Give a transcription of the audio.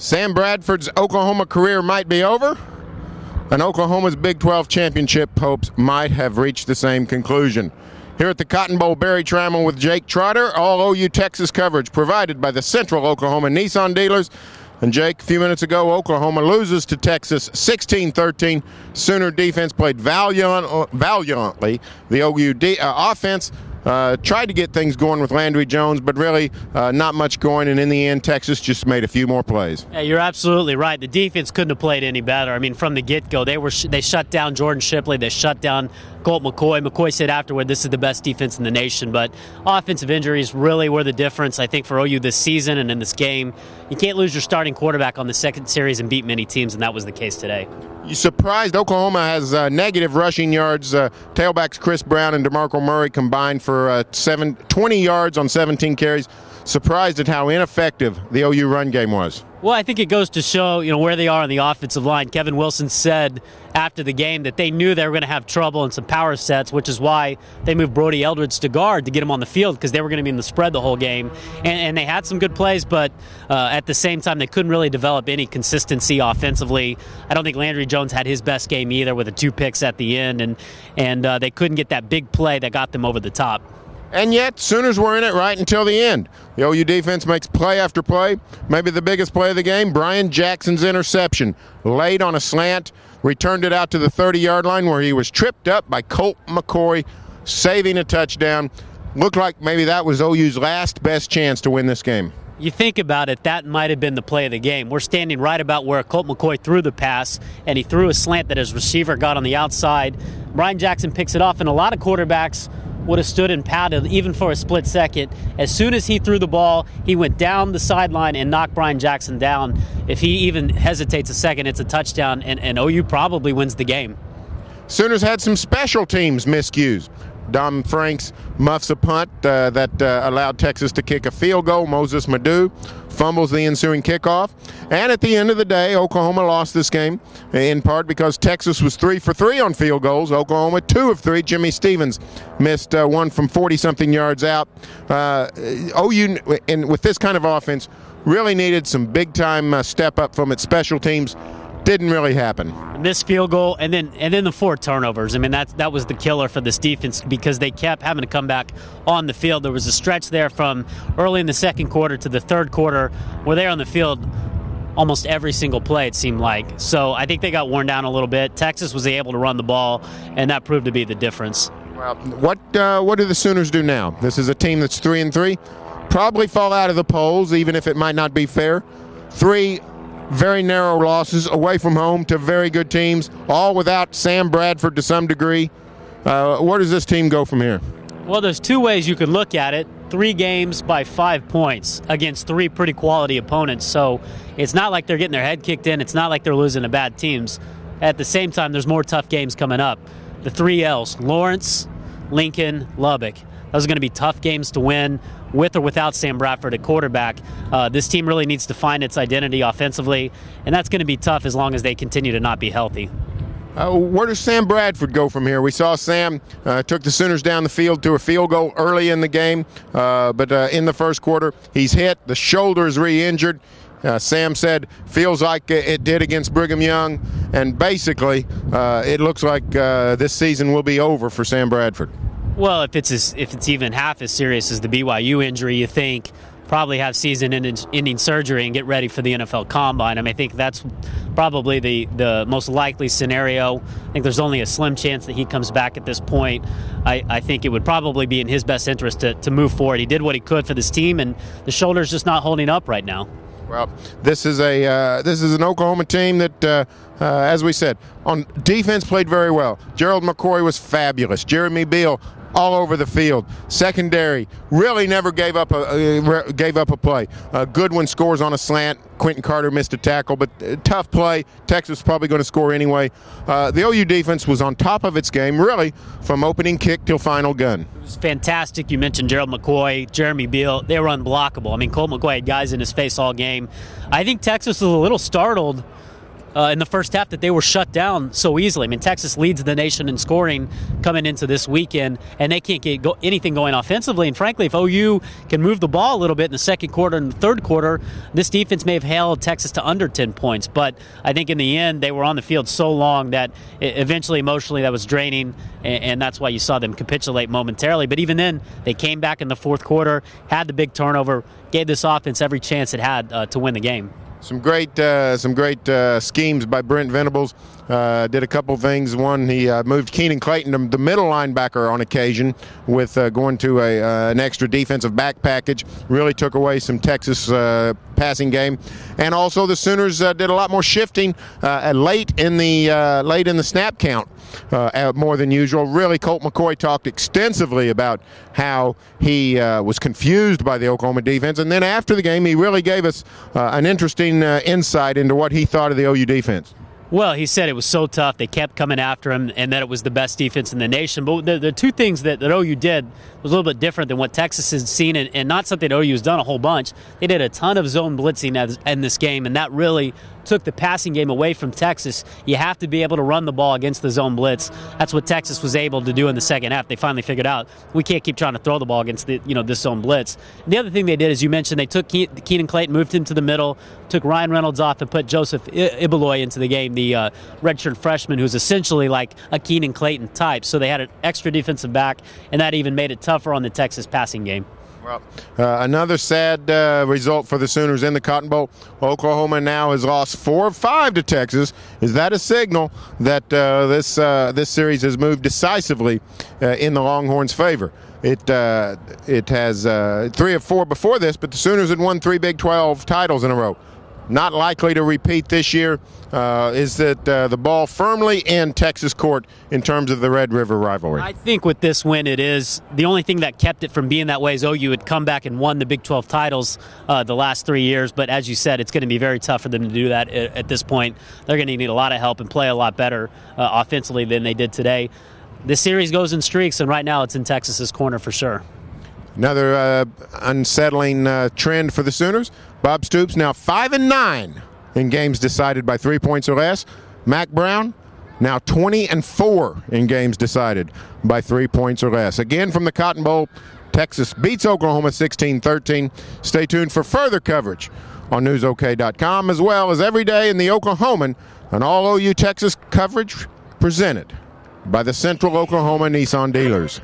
Sam Bradford's Oklahoma career might be over, and Oklahoma's Big 12 championship hopes might have reached the same conclusion. Here at the Cotton Bowl, Barry Tramel with Jake Trotter, all OU Texas coverage provided by the Central Oklahoma Nissan dealers. And Jake, a few minutes ago, Oklahoma loses to Texas 16-13. Sooner defense played valiantly. The OU offense tried to get things going with Landry Jones, but really not much going, and in the end, Texas just made a few more plays. Yeah, you're absolutely right. The defense couldn't have played any better. I mean, from the get-go, they shut down Jordan Shipley. They shut down Colt McCoy. McCoy said afterward, this is the best defense in the nation, but offensive injuries really were the difference, I think, for OU this season and in this game. You can't lose your starting quarterback on the second series and beat many teams, and that was the case today. You surprised Oklahoma has negative rushing yards. Tailbacks Chris Brown and DeMarco Murray combined for 20 yards on 17 carries. Surprised at how ineffective the OU run game was. Well, I think it goes to show, where they are on the offensive line. Kevin Wilson said after the game that they knew they were going to have trouble in some power sets, which is why they moved Brody Eldridge to guard to get him on the field, because they were going to be in the spread the whole game. And they had some good plays, but at the same time, they couldn't really develop any consistency offensively. I don't think Landry Jones had his best game either, with the 2 picks at the end, and they couldn't get that big play that got them over the top. And yet, Sooners were in it right until the end. The OU defense makes play after play. Maybe the biggest play of the game, Brian Jackson's interception. Laid on a slant, returned it out to the 30-yard line where he was tripped up by Colt McCoy, saving a touchdown. Looked like maybe that was OU's last best chance to win this game. You think about it, that might have been the play of the game. We're standing right about where Colt McCoy threw the pass, and he threw a slant that his receiver got on the outside. Brian Jackson picks it off, and a lot of quarterbacks would have stood and pouted even for a split second. As soon as he threw the ball, he went down the sideline and knocked Brian Jackson down. If he even hesitates a second, it's a touchdown, and OU probably wins the game. Sooners had some special teams miscues. Dom Franks muffs a punt that allowed Texas to kick a field goal. Moses Madu fumbles the ensuing kickoff. And at the end of the day, Oklahoma lost this game, in part because Texas was 3 for 3 on field goals. Oklahoma 2 of 3. Jimmy Stevens missed one from 40-something yards out. OU, with this kind of offense, really needed some big-time step up from its special teams. Didn't really happen. This field goal and then the 4 turnovers. I mean, that was the killer for this defense, because they kept having to come back on the field. There was a stretch there from early in the second quarter to the third quarter where they were on the field almost every single play, it seemed like. So I think they got worn down a little bit. Texas was able to run the ball, and that proved to be the difference. Well, what do the Sooners do now? This is a team that's 3-3. Probably fall out of the polls, even if it might not be fair. 3 very narrow losses away from home to very good teams, all without Sam Bradford to some degree. Where does this team go from here? Well, there's 2 ways you could look at it. 3 games by 5 points against 3 pretty quality opponents. So it's not like they're getting their head kicked in. It's not like they're losing to bad teams. At the same time, there's more tough games coming up. The 3 L's, Lawrence, Lincoln, Lubbock. Those are going to be tough games to win with or without Sam Bradford at quarterback. This team really needs to find its identity offensively, and that's going to be tough as long as they continue to not be healthy. Where does Sam Bradford go from here? We saw Sam took the Sooners down the field to a field goal early in the game, but in the first quarter, he's hit. The shoulder is re-injured. Sam said feels like it did against Brigham Young, and basically it looks like this season will be over for Sam Bradford. Well, if it's even half as serious as the BYU injury, you think probably have season-ending surgery and get ready for the NFL Combine. I mean, I think that's probably the most likely scenario. I think there's only a slim chance that he comes back at this point. I think it would probably be in his best interest to move forward. He did what he could for this team, and the shoulder's just not holding up right now. Well, this is an Oklahoma team that, as we said, on defense played very well. Gerald McCoy was fabulous. Jeremy Beal all over the field. Secondary really never gave up a play. Goodwin scores on a slant. Quentin Carter missed a tackle, but tough play. Texas probably going to score anyway. The OU defense was on top of its game, really, from opening kick till final gun. It was fantastic. You mentioned Gerald McCoy, Jeremy Beal. They were unblockable. I mean, Colt McCoy had guys in his face all game. I think Texas was a little startled in the first half that they were shut down so easily. I mean, Texas leads the nation in scoring coming into this weekend, and they can't get anything going offensively. And frankly, if OU can move the ball a little bit in the second quarter and the third quarter, this defense may have held Texas to under 10 points. But I think in the end, they were on the field so long that eventually emotionally that was draining, and that's why you saw them capitulate momentarily. But even then, they came back in the fourth quarter, had the big turnover, gave this offense every chance it had to win the game. Some great schemes by Brent Venables. Did a couple things. One, he moved Keenan Clayton to the middle linebacker on occasion with going to an extra defensive back package. Really took away some Texas passing game. And also the Sooners did a lot more shifting late in the snap count. More than usual. Really, Colt McCoy talked extensively about how he was confused by the Oklahoma defense. And then after the game, he really gave us an interesting insight into what he thought of the OU defense. Well, he said it was so tough. They kept coming after him, and that it was the best defense in the nation. But the two things that OU did was a little bit different than what Texas has seen, and not something OU has done a whole bunch. They did a ton of zone blitzing in this game, and that really took the passing game away from Texas. You have to be able to run the ball against the zone blitz. That's what Texas was able to do in the second half. They finally figured out we can't keep trying to throw the ball against this zone blitz. And the other thing they did, as you mentioned, they took Keenan Clayton, moved him to the middle, took Ryan Reynolds off, and put Joseph Ibaloy into the game, the redshirt freshman who's essentially like a Keenan Clayton type. So they had an extra defensive back, and that even made it tougher on the Texas passing game. Well, another sad result for the Sooners in the Cotton Bowl. Oklahoma now has lost 4 of 5 to Texas. Is that a signal that this series has moved decisively in the Longhorns' favor? It has 3 of 4 before this, but the Sooners had won 3 Big 12 titles in a row. Not likely to repeat this year. Is that the ball firmly in Texas court in terms of the Red River rivalry? I think with this win, it is. The only thing that kept it from being that way is OU had come back and won the Big 12 titles the last 3 years. But as you said, it's going to be very tough for them to do that at this point. They're going to need a lot of help and play a lot better offensively than they did today. This series goes in streaks, and right now it's in Texas's corner for sure. Another unsettling trend for the Sooners. Bob Stoops now 5-9 in games decided by 3 points or less. Mack Brown now 20-4 in games decided by 3 points or less. Again from the Cotton Bowl, Texas beats Oklahoma 16-13. Stay tuned for further coverage on newsok.com, as well as every day in the Oklahoman, and all OU Texas coverage presented by the Central Oklahoma Nissan dealers.